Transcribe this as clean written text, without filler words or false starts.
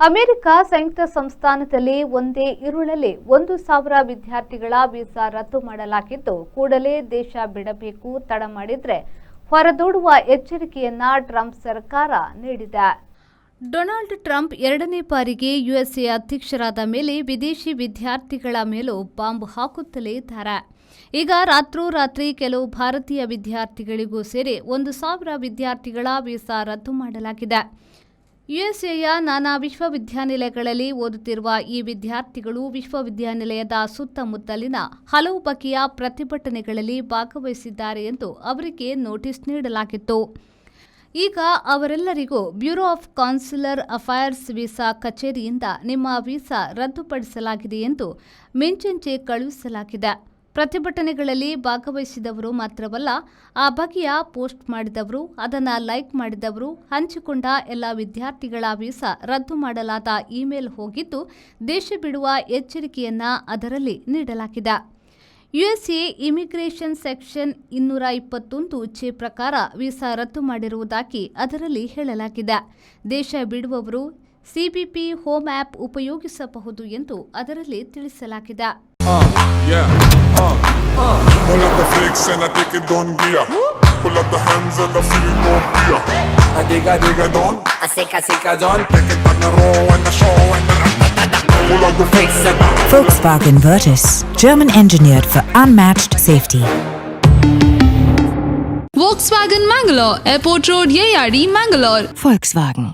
America ಸಂಯುಕ್ತ ಸಂಸ್ಥಾನದಲ್ಲಿ ಒಂದೇ ಇರುಳಲ್ಲಿ 1,000 ವಿದ್ಯಾರ್ಥಿಗಳ ವೀಸಾ ರದ್ದು ಮಾಡಲಾಗಿದ್ದು, ಕೂಡಲೇ ದೇಶ ಬಿಡಬೇಕು, ತಡ ಮಾಡಿದರೆ ಹೊರದೂಡುವ ಎಚ್ಚರಿಕೆಯನ್ನ ಟ್ರಂಪ್ ಸರ್ಕಾರ ನೀಡಿದೆ. ಡೊನಾಲ್ಡ್ ಟ್ರಂಪ್ ಎರಡನೇ ಬಾರಿಗೆ ಯುಎಸ್ಎ ಅಧ್ಯಕ್ಷರಾದ ಮೇಲೆ ವಿದೇಶಿ ವಿದ್ಯಾರ್ಥಿಗಳ ಮೇಲೂ ಬಾಂಬ್ ಹಾಕುತ್ತಲೇ ಇದ್ದಾರೆ. ಈಗ ರಾತ್ರೋರಾತ್ರಿ ಕೆಲವು ಭಾರತೀಯ ವಿದ್ಯಾರ್ಥಿಗಳಿಗೂ ಸೇರಿ 1,000 ವಿದ್ಯಾರ್ಥಿಗಳ ವೀಸಾ ರದ್ದು ಮಾಡಲಾಗಿದೆ. ಯುಎಸ್ಎಯ ನಾನಾ ವಿಶ್ವವಿದ್ಯಾನಿಲಯಗಳಲ್ಲಿ ಓದುತ್ತಿರುವ ಈ ವಿದ್ಯಾರ್ಥಿಗಳು ವಿಶ್ವವಿದ್ಯಾನಿಲಯದ ಸುತ್ತಮುತ್ತಲಿನ ಹಲವು ಬಗೆಯ ಪ್ರತಿಭಟನೆಗಳಲ್ಲಿ ಭಾಗವಹಿಸಿದ್ದಾರೆ ಎಂದು ಅವರಿಗೆ ನೋಟಿಸ್ ನೀಡಲಾಗಿತ್ತು. ಈಗ ಅವರೆಲ್ಲರಿಗೂ bureau of consular affairs visa ಕಚೇರಿಯಿಂದ ನಿಮ್ಮ ವೀಸಾ ರದ್ದುಪಡಿಸಲಾಗಿದೆ ಎಂದು ಮಿಂಚಂಚೆ ಕಳುಹಿಸಲಾಗಿದೆ. ಪ್ರತಿಭಟನೆಗಳಲ್ಲಿ ಭಾಗವಹಿಸಿದವರು ಮಾತ್ರವಲ್ಲ, ಆ ಬಗೆಯ ಪೋಸ್ಟ್ ಮಾಡಿದವರು, ಅದನ್ನು ಲೈಕ್ ಮಾಡಿದವರು, ಹಂಚಿಕೊಂಡ ಎಲ್ಲ ವಿದ್ಯಾರ್ಥಿಗಳ ವೀಸಾ ರದ್ದು ಮಾಡಲಾದ ಇಮೇಲ್ ಹೋಗಿದ್ದು, ದೇಶ ಬಿಡುವ ಎಚ್ಚರಿಕೆಯನ್ನ ಅದರಲ್ಲಿ ನೀಡಲಾಗಿದೆ. ಯುಎಸ್ಎ ಇಮಿಗ್ರೇಷನ್ ಸೆಕ್ಷನ್ 221 ಚೆ ಪ್ರಕಾರ ವೀಸಾ ರದ್ದು ಮಾಡಿರುವುದಾಗಿ ಅದರಲ್ಲಿ ಹೇಳಲಾಗಿದೆ. ದೇಶ ಬಿಡುವವರು ಸಿಬಿಪಿ ಹೋಮ್ ಆ್ಯಪ್ ಉಪಯೋಗಿಸಬಹುದು ಎಂದು ಅದರಲ್ಲಿ ತಿಳಿಸಲಾಗಿದೆ. Pull up the flicks and I take it down gear. Pull up the hands and I feel more beer. I dig a don. I sick a don. Take it on the row and the show and the pull up the flicks and Volkswagen Virtus, German engineered for unmatched safety. Volkswagen Mangalore, Airport Road, Yeyadi, Mangalore. Volkswagen.